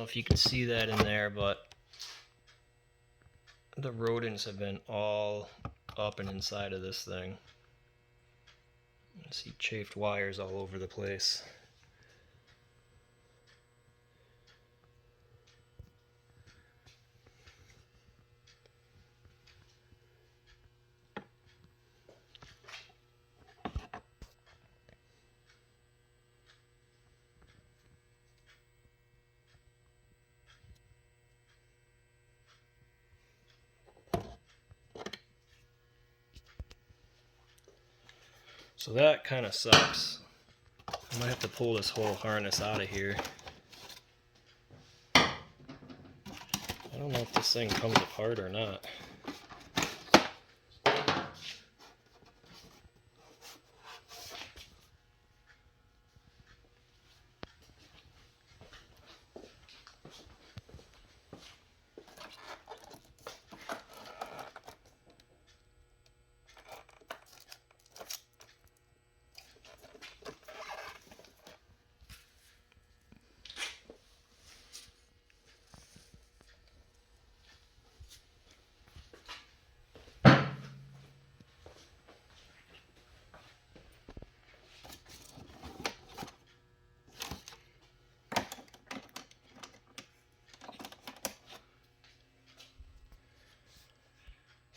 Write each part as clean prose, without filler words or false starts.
if you can see that in there, but the rodents have been all up and inside of this thing. I see chafed wires all over the place. So that kind of sucks. I might have to pull this whole harness out of here. I don't know if this thing comes apart or not.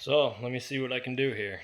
So let me see what I can do here.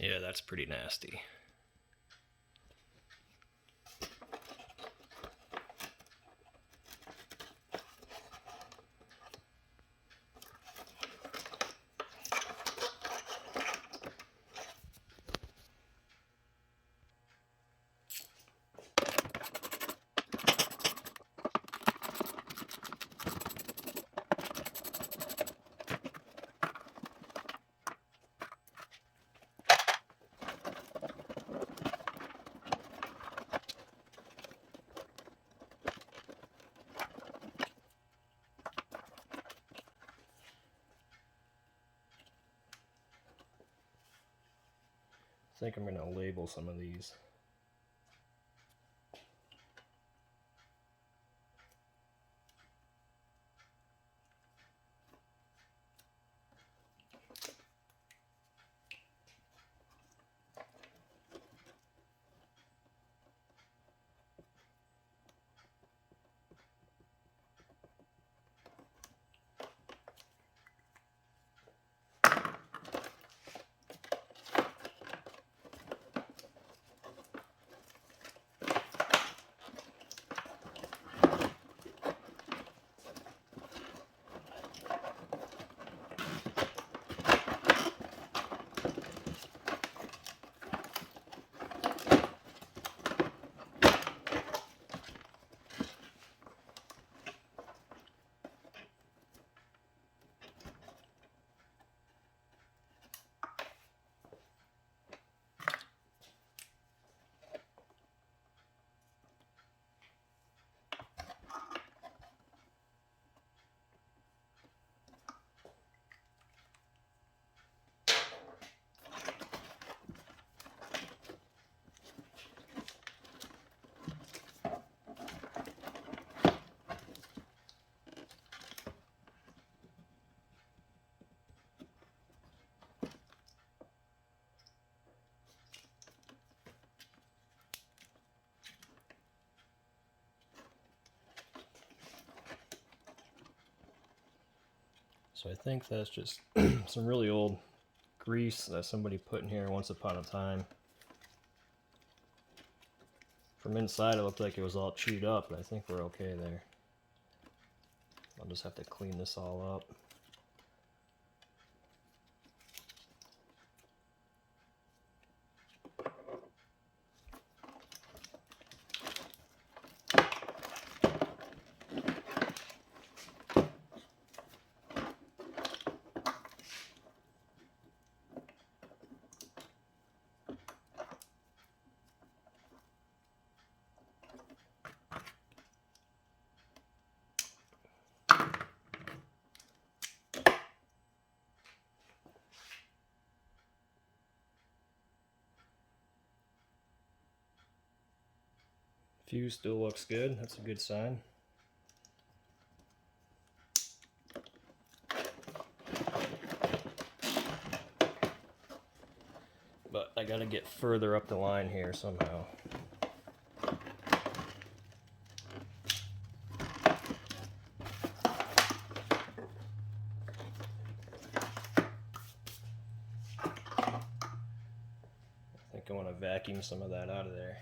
Yeah, that's pretty nasty. I think I'm going to label some of these. So I think that's just some really old grease that somebody put in here once upon a time. From inside it looked like it was all chewed up, but I think we're okay there. I'll just have to clean this all up. Fuse still looks good. That's a good sign. But I gotta get further up the line here somehow. I think I want to vacuum some of that out of there.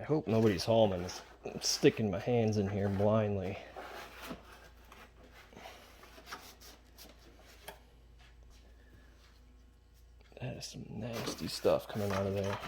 I hope nobody's home and is sticking my hands in here blindly. That is some nasty stuff coming out of there.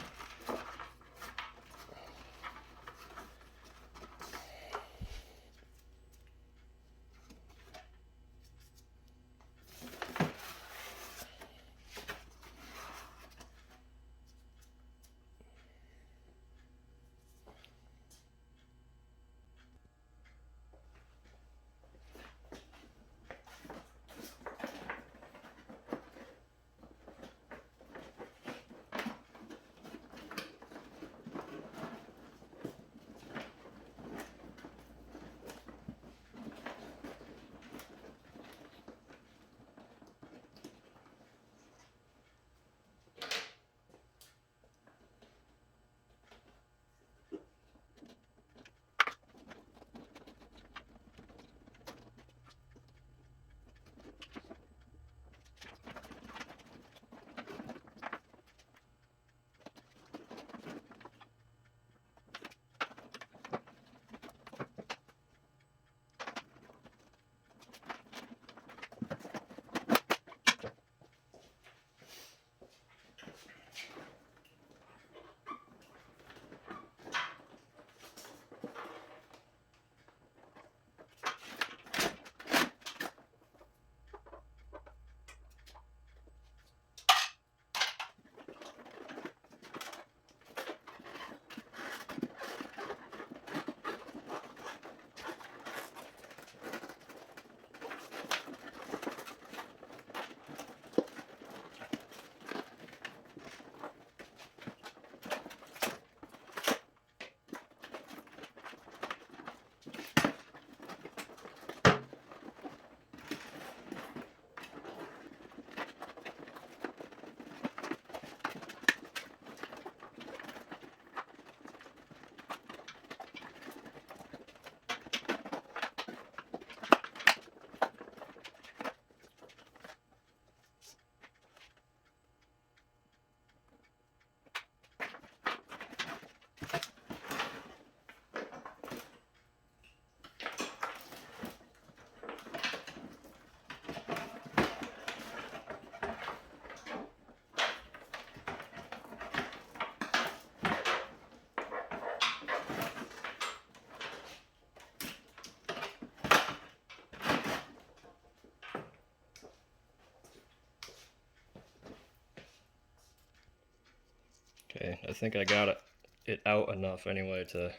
Okay, I think I got it out enough anyway to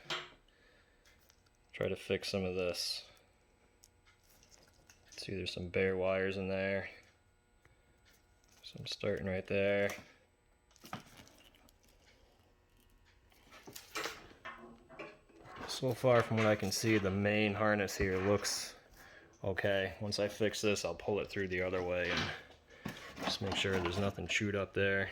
try to fix some of this. See, there's some bare wires in there. So I'm starting right there. So far from what I can see, the main harness here looks okay. Once I fix this, I'll pull it through the other way and just make sure there's nothing chewed up there.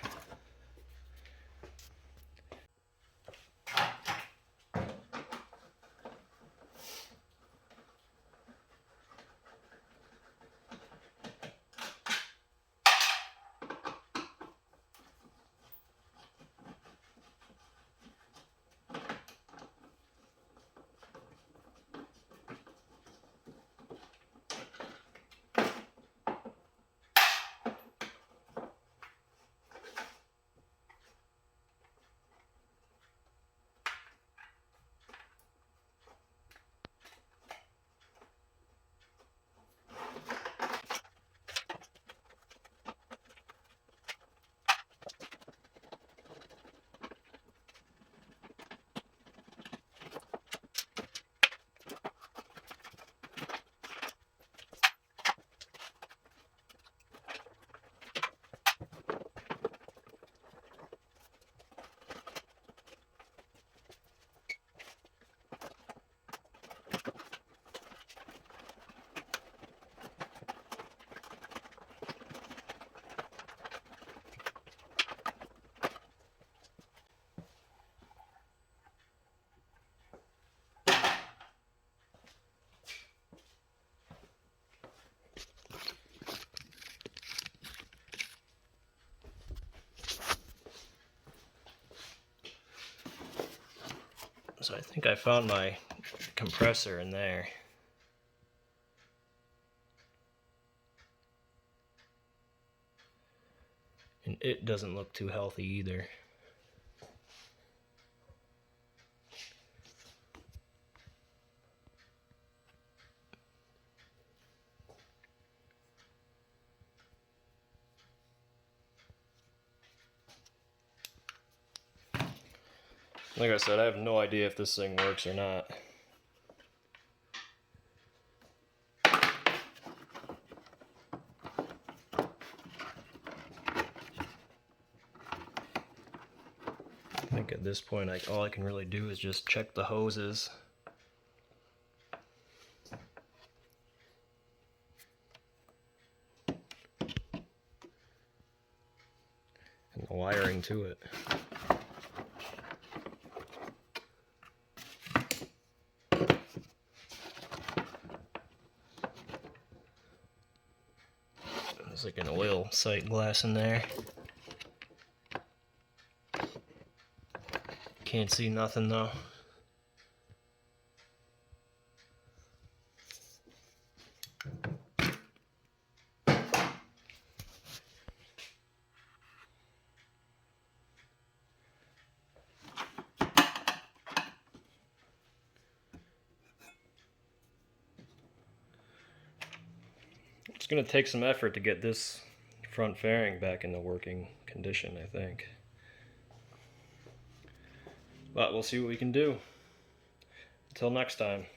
So I think I found my compressor in there. And it doesn't look too healthy either. Like I said, I have no idea if this thing works or not. I think at this point, all I can really do is just check the hoses. And the wiring to it. There's like an oil sight glass in there. Can't see nothing though. It's going to take some effort to get this front fairing back into working condition, I think. But we'll see what we can do. Until next time.